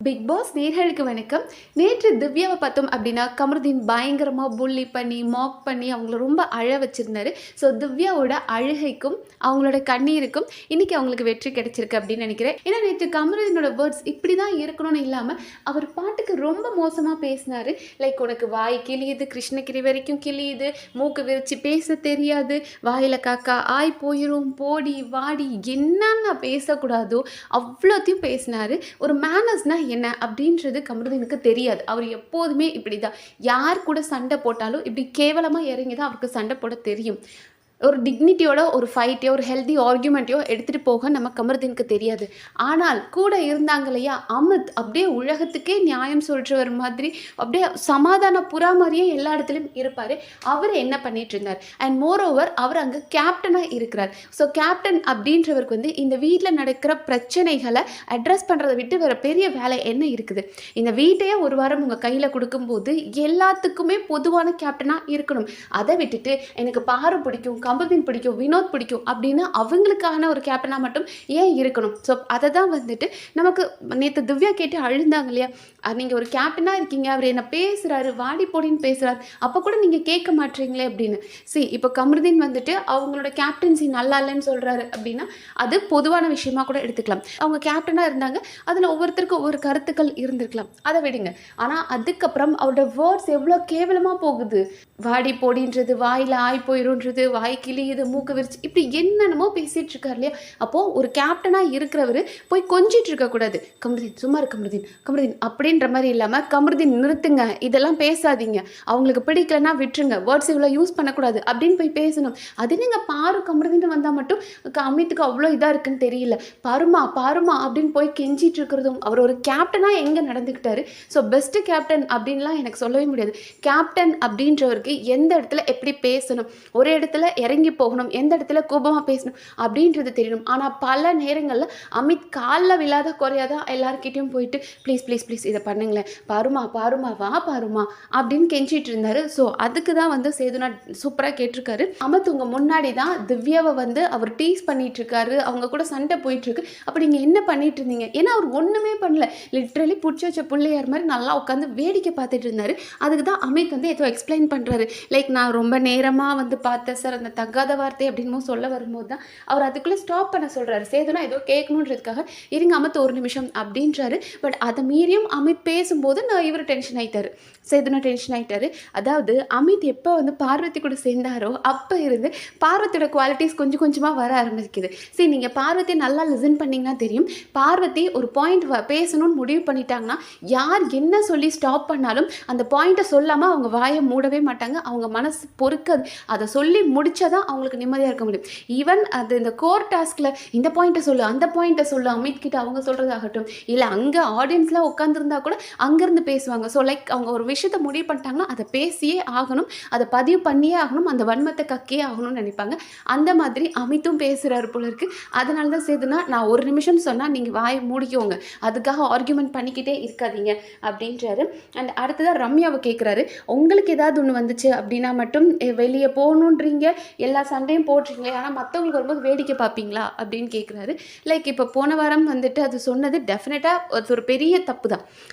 Big pass நேயர்களுக்கு வணக்கம். நேற்று திவ்யாவை பார்த்தோம் அப்படின்னா, கமருதீன் பயங்கரமா புல்லி பண்ணி, மாக் பண்ணி அவங்கள ரொம்ப அழ வச்சிருந்தாரு. ஸோ திவ்யாவோட அழுகைக்கும், அவங்களோட கண்ணீருக்கும் இன்னைக்கு அவங்களுக்கு வெற்றி கிடைச்சிருக்கு அப்படின்னு நினைக்கிறேன். ஏன்னா நேற்று கமருதீனோட வேர்ட்ஸ் இப்படி தான் இருக்கணும்னு இல்லாமல், அவர் பாட்டுக்கு ரொம்ப மோசமாக பேசினாரு. லைக் உனக்கு வாய் கிழியுது, கிருஷ்ணகிரி வரைக்கும் கிழியுது, மூக்கு விரிச்சு பேச தெரியாது, வாயில் காக்கா ஆய் போயிரும், போடி வாடி என்னென்ன பேசக்கூடாதோ அவ்வளோத்தையும் பேசினாரு. ஒரு மேனர்ஸ்னால் என்ன அப்படின்றது கமருதீனுக்கு தெரியாது. அவர் எப்போதுமே இப்படி தான். யார் கூட சண்டை போட்டாலும் இப்படி கேவலமாக இறங்கி தான் அவருக்கு சண்டை போட தெரியும். ஒரு டிக்னிட்டியோட ஒரு ஃபைட்டையோ ஒரு ஹெல்தி ஆர்கியூமெண்ட்டையோ எடுத்துகிட்டு போக நம்ம கமருதீனுக்கு தெரியாது. ஆனால் கூட இருந்தாங்க இல்லையா அமித், அப்படியே உலகத்துக்கே நியாயம் சொல்கிறவர் மாதிரி அப்படியே சமாதான புறா மாதிரியே எல்லா இடத்துலையும் இருப்பார். அவர் என்ன பண்ணிட்டு இருந்தார் அண்ட் மோர் ஓவர் அவர் அங்கே கேப்டனாக இருக்கிறார். ஸோ கேப்டன் அப்படின்றவருக்கு வந்து இந்த வீட்டில் நடக்கிற பிரச்சனைகளை அட்ரஸ் பண்ணுறதை விட்டு வேறு பெரிய வேலை என்ன இருக்குது? இந்த வீட்டையே ஒரு வாரம் உங்கள் கையில் கொடுக்கும்போது எல்லாத்துக்குமே பொதுவான கேப்டனாக இருக்கணும். அதை விட்டுட்டு எனக்கு பாரு பிடிக்கும், கமருதீன் பிடிக்கும், வினோத் பிடிக்கும் அப்படின்னு அவங்களுக்கான ஒரு கேப்டனாக மட்டும் ஏன் இருக்கணும்? ஸோ அதை தான் வந்துட்டு நமக்கு நேற்று திவ்யா கேட்டு அழுந்தாங்க இல்லையா, நீங்கள் ஒரு கேப்டனாக இருக்கீங்க, அவர் என்ன பேசுகிறாரு, வாடி போடின்னு பேசுகிறார், அப்போ கூட நீங்கள் கேட்க மாட்டீங்களே அப்படின்னு. இப்போ கமருதீன் வந்துட்டு அவங்களோட கேப்டன்சி நல்லா இல்லைன்னு சொல்கிறாரு அப்படின்னா அது பொதுவான விஷயமா கூட எடுத்துக்கலாம். அவங்க கேப்டனாக இருந்தாங்க, அதில் ஒவ்வொருத்தருக்கும் ஒவ்வொரு கருத்துக்கள் இருந்திருக்கலாம், அதை விடுங்க. ஆனால் அதுக்கப்புறம் அவரோட வேர்ட்ஸ் எவ்வளோ கேவலமாக போகுது. வாடி போடின்றது, வாயில் ஆய் போயிருன்றது, வாய் கிளியுது, மூக்கு விரிச்சு, இப்படி என்னென்னமோ பேசிகிட்டு இருக்கார் இல்லையா. அப்போது ஒரு கேப்டனாக இருக்கிறவர் போய் கொஞ்சிட்டு இருக்கக்கூடாது. கமருதீன் சும்மா இரு, கமருதீன் கமருதீன் அப்படின்ற மாதிரி இல்லாமல், கமருதீன் நிறுத்துங்க, இதெல்லாம் பேசாதீங்க, அவங்களுக்கு பிடிக்கலன்னா விட்டுருங்க, வேர்ட்ஸ் இவ்வளோ யூஸ் பண்ணக்கூடாது அப்படின்னு போய் பேசணும். அது நீங்கள் பாரு கமருதீன் வந்தால் மட்டும் அமித்துக்கு அவ்வளோ இதாக இருக்குன்னு தெரியல, பாருமா பாருமா அப்படின்னு போய் கெஞ்சிட்டு இருக்கிறதும். அவர் ஒரு கேப்டனாக எங்கே நடந்துக்கிட்டாரு? ஸோ பெஸ்ட்டு கேப்டன் அப்படின்லாம் எனக்கு சொல்லவே முடியாது. கேப்டன் அப்படின்றவருக்கு எந்த இடத்துல எப்படி பேசணும், ஒரு இடத்துல இறங்கி போகணும், எந்த இடத்துல கோபமாக பேசணும் அப்படின்றது தெரியணும். ஆனால் பல நேரங்களில் அமித் காலில் விழாத குறையாதான் எல்லாருக்கிட்டையும் போயிட்டு ப்ளீஸ் ப்ளீஸ் ப்ளீஸ் இதை பண்ணுங்களேன், பாருமா பாருமா வா பாருமா அப்படின்னு கெஞ்சிட்டு இருந்தாரு. ஸோ அதுக்கு தான் வந்து சேதுனா சூப்பராக கேட்டிருக்காரு. அமித் உங்கள் முன்னாடி தான் திவ்யாவை வந்து அவர் டீஸ் பண்ணிட்டு இருக்காரு, அவங்க கூட சண்டை போயிட்டு இருக்கு, அப்போ நீங்கள் என்ன பண்ணிட்டு இருந்தீங்க? ஏன்னா அவர் ஒன்றுமே பண்ணல, லிட்ரலி பிடிச்சி வச்ச பிள்ளையார் மாதிரி நல்லா உட்காந்து வேடிக்கை பார்த்துட்டு இருந்தாரு. அதுக்கு தான் அமித் வந்து ஏதோ எக்ஸ்பிளைன் பண்ணுறாரு. லைக் நான் ரொம்ப நேரமாக வந்து பார்த்தேன் சார், அந்த தகாத வார்த்தை அப்படின்னு சொல்ல வரும்போது தான் அவர் அதுக்குள்ளே ஸ்டாப் பண்ண சொல்கிறாரு. சேதுனா ஏதோ கேட்கணுன்றதுக்காக இருங்க அமித் ஒரு நிமிஷம் அப்படின்றாரு. பட் அதை மீறியும் அமித் பேசும்போது இவர் டென்ஷன் ஆகிட்டார், சேதுனா டென்ஷன் ஆகிட்டாரு. அதாவது அமித் எப்போ வந்து பார்வதி கூட சேர்ந்தாரோ அப்போ இருந்து பார்வதியோட குவாலிட்டிஸ் கொஞ்சம் கொஞ்சமாக வர ஆரம்பிக்குது. சரி, நீங்கள் பார்வதி நல்லா லிசன் பண்ணிங்கன்னா தெரியும், பார்வதி ஒரு பாயிண்ட் பேசணும்னு முடிவு பண்ணிட்டாங்கன்னா யார் என்ன சொல்லி ஸ்டாப் பண்ணாலும் அந்த பாயிண்ட்டை சொல்லாமல் அவங்க வாயை மூடவே மாட்டாங்க. அவங்க மனசு பொறுக்காது, அதை சொல்லி முடிச்சாதான் அவங்களுக்கு நிம்மதியாக இருக்க முடியும். ஈவன் அது இந்த கோர் டாஸ்கில் இந்த பாயிண்ட்டை சொல்லு, அந்த பாயிண்ட்டை சொல்லு, அமித் கிட்ட அவங்க சொல்கிறதாகட்டும், இல்லை அங்கே ஆடியன்ஸ்லாம் உட்காந்துருந்தா கூட அங்கேருந்து பேசுவாங்க. ஸோ லைக் அவங்க ஒரு விஷயத்தை முடிவு பண்ணிட்டாங்கன்னா அதை பேசியே ஆகணும், அதை பதிவு பண்ணியே ஆகணும், அந்த வன்மத்தை கக்கியே ஆகணும்னு நினைப்பாங்க. அந்த மாதிரி அமித்தும் பேசுகிறாரு போல இருக்குது. அதனால தான் சேதுனா நான் ஒரு நிமிஷம் சொன்னால் நீங்கள் வாயை மூடிக்கோங்க, அதுக்காக ஆர்கியூமெண்ட் பண்ணிக்கிட்டே இருக்காதீங்க அப்படின்றாரு. அண்ட் அடுத்ததாக ரம்யாவை கேட்குறாரு, உங்களுக்கு ஏதாவது ஒன்று வந்துச்சு அப்படின்னா மட்டும் வெளியே போகணுன்றீங்க, எல்லா சண்டையும் போடுறீங்களே, ஆனால் மற்றவங்களுக்கு வரும்போது வேடிக்கை பார்ப்பீங்களா அப்படின்னு கேட்குறாரு. லைக் இப்போ போன வாரம் வந்துட்டு அது சொன்னது டெஃபினட்டாக அது ஒரு பெரிய தப்பு தான்.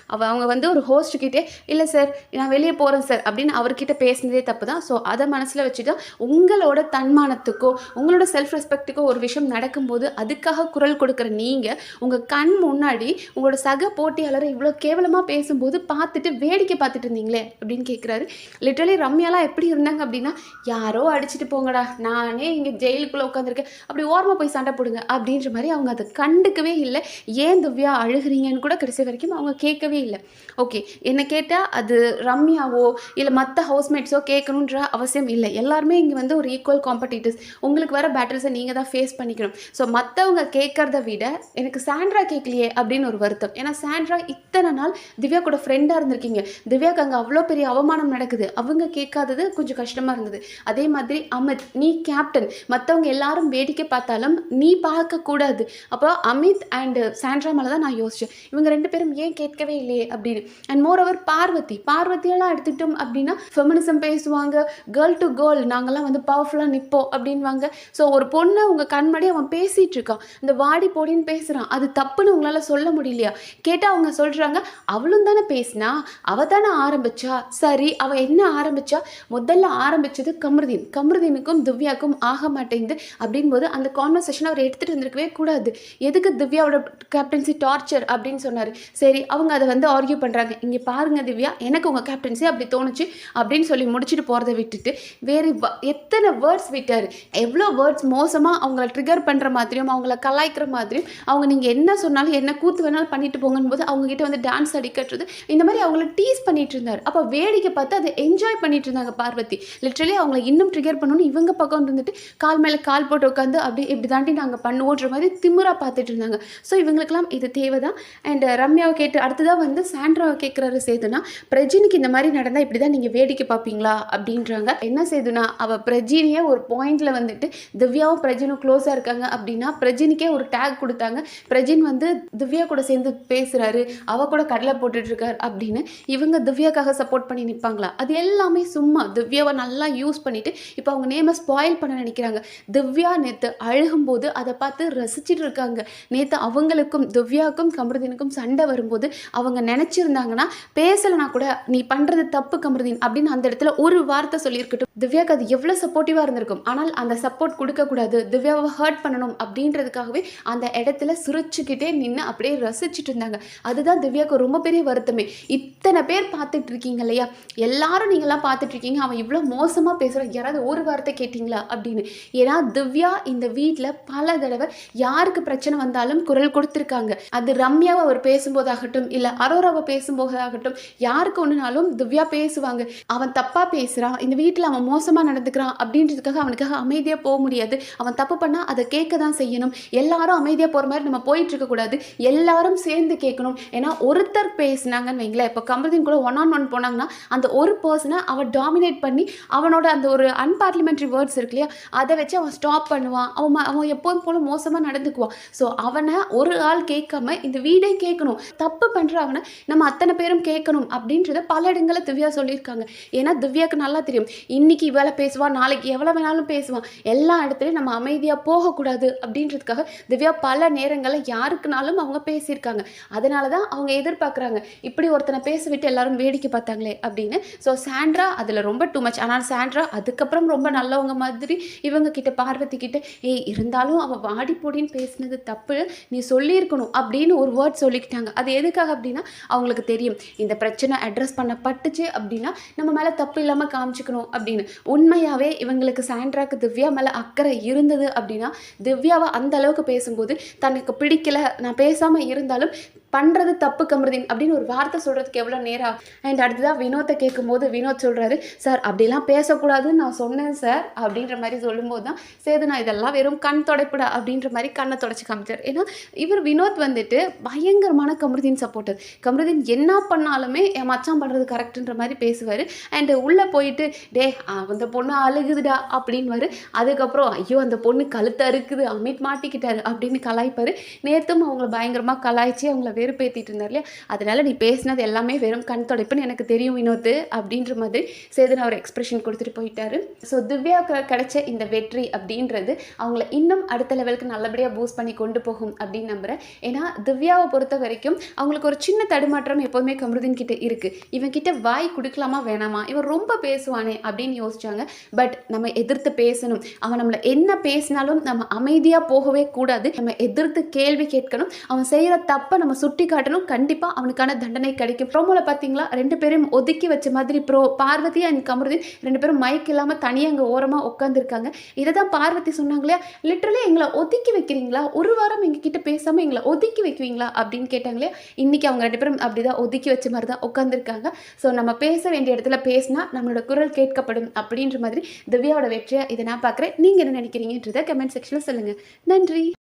அவங்க வந்து ஒரு ஹோஸ்ட்கிட்டே இல்லை சார் நான் வெளியே போகிறேன் சார் அப்படின்னு அவர்கிட்ட பேசுனதே தப்பு தான். ஸோ அதை மனசில் வச்சுட்டு உங்களோட தன்மானத்துக்கோ உங்களோட செல்ஃப் ரெஸ்பெக்ட்டுக்கோ ஒரு விஷயம் நடக்கும்போது அதுக்காக குரல் கொடுக்குற நீங்கள் உங்கள் கண் முன்னாடி உங்களோட சக போட்டியாளரை இவ்வளோ கேவலமாக பேசும்போது பார்த்துட்டு வேடிக்கை பார்த்துட்டு இருந்தீங்களே அப்படின்னு கேட்குறாரு. லிட்டரலி ரம்யாலாம் எப்படி இருந்தாங்க அப்படின்னா, யாரோ அடிச்சுட்டு போங்கடா, நானே இங்கே ஜெயிலுக்குள்ளே உட்காந்துருக்கேன், அப்படி ஓரமாக போய் சண்டை போடுங்க அப்படின்ற மாதிரி அவங்க அதை கண்டுக்கவே இல்லை. ஏன் திவ்யா அழுகிறீங்கன்னு கூட கடைசி வரைக்கும் அவங்க கேட்கவே இல்லை. ஓகே, என்னை கேட்டால் அது ரம்யாவோ இல்லை மற்ற ஹவுஸ்மேட்ஸோ கேட்கணுன்ற அவசியம் இல்லை. எல்லாருமே இங்கே வந்து ஒரு ஈக்குவல் காம்படிட்டர்ஸ், உங்களுக்கு வர பேட்டில்ஸை நீங்கள் தான் ஃபேஸ் பண்ணிக்கணும். ஸோ மற்றவங்க கேட்குறத விட எனக்கு சாண்ட்ரா கேட்கலையே அப்படின்னு ஒரு வருத்தம். ஏன்னா சாண்ட்ரா இத்தனை நாள் திவ்யா கூட ஃப்ரெண்டாக இருந்திருக்கீங்க, திவ்யாவுக்கு அங்கே அவ்வளோ பெரிய அவமானம் நடக்குது, அவங்க கேட்காதது கொஞ்சம் கஷ்டமாக இருந்தது. அதே மாதிரி அமித் அமித் நீ கேப்டன், மற்றவங்க எல்லாரும் வேடிக்கை பார்த்தாலும் நீ பார்க்கக்கூடாது. அப்போ அமித் அண்ட் சாண்ட்ரா மேலே தான் நான் யோசித்தேன், இவங்க 2 பேரும் ஏன் கேட்கவே இல்லையே அப்படின்னு. அண்ட் மோர் ஓவர் பார்வதியெல்லாம் எடுத்துக்கிட்டோம் அப்படின்னா ஃபெமினிசம் பேசுவாங்க, கேர்ள் டு கேர்ள் நாங்கள்லாம் வந்து பவர்ஃபுல்லாக நிற்போம் அப்படின்வாங்க. ஸோ ஒரு பொண்ணை உங்கள் கண்மடி அவன் பேசிகிட்டு இருக்கான், இந்த வாடி போடின்னு பேசுகிறான், அது தப்புன்னு உங்களால் சொல்ல முடியலையா? கேட்டால் அவங்க சொல்கிறாங்க, அவளும் தானே பேசினா, அவள் தானே ஆரம்பிச்சா. சரி, அவள் என்ன ஆரம்பிச்சா? முதல்ல ஆரம்பித்தது கமருதீனுக்கும் திவ்யாவுக்கும் ஆக மாட்டேங்குது அப்படின்போது அந்த கான்வர்சேஷனை அவர் எடுத்துகிட்டு வந்திருக்கவே கூடாது. எதுக்கு திவ்யாவோட கேப்டன்சி டார்ச்சர் அப்படின்னு சொன்னார். சரி, அவங்க அதை வந்து ஆர்கியூ பண்ணுறாங்க, இங்கே பாருங்க திவ்யா, எனக்கு உங்கள் கேப்டன்சி அப்படி தோணுச்சு அப்படின்னு சொல்லி முடிச்சுட்டு போகிறத விட்டுட்டு வேறு எத்தனை வேர்ட்ஸ் விட்டார். எவ்வளோ வேர்ட்ஸ் மோசமாக அவங்கள ட்ரிகர் பண்ணுற மாதிரியும் அவங்கள கலாய்க்கிற மாதிரியும், அவங்க நீங்கள் என்ன சொன்னாலும் என்ன கூத்து வேணாலும் பண்ணிட்டு போங்கன்னு போது அவங்ககிட்ட வந்து டான்ஸ் அடிக்கிறது, இந்த மாதிரி அவங்கள டீஸ் பண்ணிட்டு இருந்தார். அப்போ வேடிக்கை பார்த்து அதை என்ஜாய் பண்ணிட்டு இருந்தாங்க பார்வதி. லிட்ரலி அவங்கள இன்னும் ட்ரிகர் பண்ணணும்னு இவங்க பக்கம் இருந்துட்டு கால் மேலே கால் போட்டு உட்காந்து அப்படி இப்படி தாண்டி நாங்கள் பண்ணுவோன்ற மாதிரி திமுறாக பார்த்துட்டு இருந்தாங்க. ஸோ இவங்களுக்கெல்லாம் இது தேவை தான். அண்ட் ரம்யாவை கேட்டு அடுத்ததாக வந்து சாண்ட்ராவை கேட்குறாரு சேதுனா, பிரஜினுக்கு இந்த மாதிரி நடந்தால் இப்படி தான் நீங்கள் வேடிக்கை பார்ப்பீங்களா அப்படின்றாங்க. என்ன சேதுனா, அவள் பிரஜினியே ஒரு பாயிண்டில் வந்துட்டு திவ்யாவும் பிரஜினும் க்ளோஸாக இருக்காங்க அப்படின்னா பிரஜினுக்கே ஒரு டேக் கொடுத்தாங்க, பிரஜின் வந்து திவ்யா கூட சேர்ந்து பேசுகிறாரு, அவள் கூட கடலை போட்டுட்ருக்கார் அப்படின்னு. இவங்க திவ்யாக்காக சப்போர்ட் பண்ணி நிற்பாங்களா? அது எல்லாமே சும்மா திவ்யாவை நல்லா யூஸ் பண்ணிவிட்டு இப்போ அவங்க நேமை ஸ்பாயில் பண்ண நினைக்கிறாங்க. திவ்யா நேற்று அழுகும்போது அதை பார்த்து ரசிச்சுட்டு இருக்காங்க. நேற்று அவங்களுக்கும் திவ்யாவுக்கும் கமருதீனுக்கும் சண்டை வரும்போது அவங்க நினச்சிருந்தாங்கன்னா பேசலைனா கூட நீ பண்ணுறது தப்பு கமருதீன் அப்படின்னு அந்த இடத்துல ஒரு வார்த்தை சொல்லியிருக்கட்டும், திவ்யாவுக்கு அது எவ்வளோ சப்போர்ட்டிவாக இருந்திருக்கும். ஆனால் அந்த சப்போர்ட் கொடுக்கக்கூடாது, திவ்யாவை ஹர்ட் பண்ணணும் அப்படின்றதுக்காகவே அந்த இடத்துல சிரிச்சுக்கிட்டே நின்று அப்படியே ரசிச்சுட்டு இருந்தாங்க. அதுதான் திவ்யாவுக்கு ரொம்ப பெரிய வருத்தமே. இத்தனை பேர் பார்த்துட்டு இருக்கீங்க இல்லையா, எல்லாரும் நீங்களாம் பார்த்துட்டு இருக்கீங்க, அவன் இவ்வளோ மோசமாக பேசுகிறான், யாராவது ஒரு வார்த்தை கேட்டிங்களா அப்படின்னு. ஏன்னா திவ்யா இந்த வீட்டில் பல தடவை யாருக்கு பிரச்சனை வந்தாலும் குரல் கொடுத்துருக்காங்க. அது ரம்யாவை அவர் பேசும்போதாகட்டும், இல்லை அரோராவை பேசும்போதாகட்டும், யாருக்கு ஒன்றுனாலும் திவ்யா பேசுவாங்க. அவன் தப்பாக பேசுகிறான், இந்த வீட்டில் அவன் மோசமாக நடந்துக்கிறான் அப்படின்றதுக்காக அவனுக்காக அமைதியாக போக முடியாது. அவன் தப்பு பண்ணால் அதை கேட்க தான் செய்யணும். எல்லாரும் அமைதியாக போகிற மாதிரி நம்ம போயிட்டு இருக்கக்கூடாது, எல்லாரும் சேர்ந்து கேட்கணும். ஏன்னா ஒருத்தர் பேசினாங்கன்னு வைங்களேன், இப்போ கமருதீன் கூட 1-on-1 போனாங்கன்னா அந்த ஒரு பர்சனை அவன் டாமினேட் பண்ணி அவனோட அந்த ஒரு அன்பார்லிமெண்ட்ரி வேர்ட்ஸ் இருக்கு இல்லையா, அதை வச்சு அவன் ஸ்டாப் பண்ணுவான், அவன் எப்போதும் போல மோசமாக நடந்துக்குவான். ஸோ அவனை ஒரு ஆள் கேட்காம இந்த வீடே கேட்கணும், தப்பு பண்ணுற அவனை நம்ம அத்தனை பேரும் கேட்கணும் அப்படின்றத பல இடங்களில் திவ்யா சொல்லியிருக்காங்க. ஏன்னா திவ்யாவுக்கு நல்லா தெரியும், இன்னைக்கு இவளை பேசுவான், நாளைக்கு எவ்வளோ வேணாலும் பேசுவான், எல்லா இடத்துலையும் நம்ம அமைதியாக போகக்கூடாது அப்படின்றதுக்காக திவ்யா பல நேரங்களில் யாருக்குனாலும் அவங்க பேசியிருக்காங்க. அதனால தான் அவங்க எதிர்பார்க்குறாங்க, இப்படி ஒருத்தனை பேச விட்டு எல்லாரும் வேடிக்கை பார்த்தாங்களே அப்படின்னு. ஸோ சாண்ட்ரா அதில் ரொம்ப டூ மச். ஆனால் சாண்ட்ரா அதுக்கப்புறம் ரொம்ப நல்லவங்க மாதிரி இவங்க கிட்ட பார்வதி கிட்ட, இருந்தாலும் அவள் வாடி போடின்னு பேசினது தப்பு, நீ சொல்லியிருக்கணும் அப்படின்னு ஒரு வேர்ட் சொல்லிக்கிட்டாங்க. அது எதுக்காக அப்படின்னா அவங்களுக்கு தெரியும் இந்த பிரச்சனை அட்ரஸ் பண்ணப்பட்டுச்சு அப்படின்னா நம்ம மேலே தப்பு இல்லாமல் காமிச்சிக்கணும் அப்படின்னு. உண்மையாகவே இவங்களுக்கு சாண்ட்ராக்கு திவ்யா மேலே அக்கறை இருந்தது அப்படின்னா திவ்யாவை அந்த அளவுக்கு பேசும்போது தனக்கு பிடிக்கல, நான் பேசாமல் இருந்தாலும் பண்ணுறது தப்பு கமருதீன் அப்படின்னு ஒரு வார்த்தை சொல்கிறதுக்கு எவ்வளோ நேரம். அண்ட் அடுத்ததாக வினோத்தை கேட்கும்போது வினோத் சொல்கிறாரு, சார் அப்படிலாம் பேசக்கூடாதுன்னு நான் சொன்னேன் சார் அப்படின்ற மாதிரி சொல்லும்போது தான் சேதுனா இதெல்லாம் வெறும் கண் தொடைப்புடா அப்படின்ற மாதிரி கண்ணை தொடச்சி காமிச்சார். ஏன்னா இவர் வினோத் வந்துட்டு பயங்கரமான கமருதீன் சப்போர்ட்டர். கமருதீன் என்ன பண்ணாலுமே என் மச்சான் பண்ணுறது கரெக்டுன்ற மாதிரி பேசுவார். அண்டு உள்ளே போயிட்டு டே அந்த பொண்ணு அழுகுதுடா அப்படின்வார். அதுக்கப்புறம் ஐயோ அந்த பொண்ணு கழுத்தை அறுக்குது, அமித் மாட்டிக்கிட்டாரு அப்படின்னு கலாய்ப்பார். நேற்றும் அவங்கள பயங்கரமாக கலாய்ச்சி அவங்கள வெறுப்பேற்றிட்டு இருந்தார் இல்லையா, அதனால நீ பேசினது எல்லாமே வெறும் கண் தொடைப்புன்னு எனக்கு தெரியும் வினோத் அப்படின்ற மாதிரி சேதுனா அவர் எக்ஸ்பிரஷன் கொடுத்துட்டு போயிட்டாரு. ஸோ திவ்யாவுக்கு கிடைச்ச இந்த வெற்றி அப்படின்றது அவங்கள இன்னும் அடுத்த லெவலுக்கு நல்லபடியாக பூஸ்ட் பண்ணி கொண்டு போகும் அப்படின்னு நம்புகிறேன். ஏன்னா திவ்யாவை பொறுத்த வரைக்கும் அவங்களுக்கு ஒரு சின்ன தடுமாற்றம் எப்போதுமே கமருதீன் கிட்ட இருக்குது. இவன் கிட்ட வாய் கொடுக்கலாமா வேணாமா, இவன் ரொம்ப பேசுவானே அப்படின்னு யோசிச்சாங்க. பட் நம்ம எதிர்த்து பேசணும், அவன் நம்மளை என்ன பேசினாலும் நம்ம அமைதியாக போகவே கூடாது, நம்ம எதிர்த்து கேள்வி கேட்கணும், அவன் செய்கிற தப்பை நம்ம சுட்டி காட்டணும், கண்டிப்பாக அவனுக்கான தண்டனை கிடைக்கும். ப்ரோமோல பார்த்தீங்களா 2 பேரும் ஒதுக்கி வச்ச மாதிரி பார்வதி அண்ட் கமருதீன் 2 பேரும் மைக் இல்லாமல் தனியாக அங்கே ஓரமாக உட்காந்துருக்காங்க. இதை தான் பார்வதி சொன்னாங்களே, லிட்டரலி எங்களை ஒதுக்கி வைக்கிறீங்களா, ஒரு வாரம் எங்ககிட்ட பேசாமல் எங்களை ஒதுக்கி வைக்குவீங்களா அப்படின்னு கேட்டாங்களே. இன்றைக்கி அவங்க 2 பேரும் அப்படி தான் ஒதுக்கி வச்ச மாதிரி தான் உட்காந்துருக்காங்க. ஸோ நம்ம பேச வேண்டிய இடத்துல பேசினா நம்மளோட குரல் கேட்கப்படும் அப்படின்ற மாதிரி திவ்யாவோட வெற்றியை இதை நான் பார்க்குறேன். நீங்கள் என்ன நினைக்கிறீங்கன்றதை கமெண்ட் செக்ஷனில் சொல்லுங்கள். நன்றி.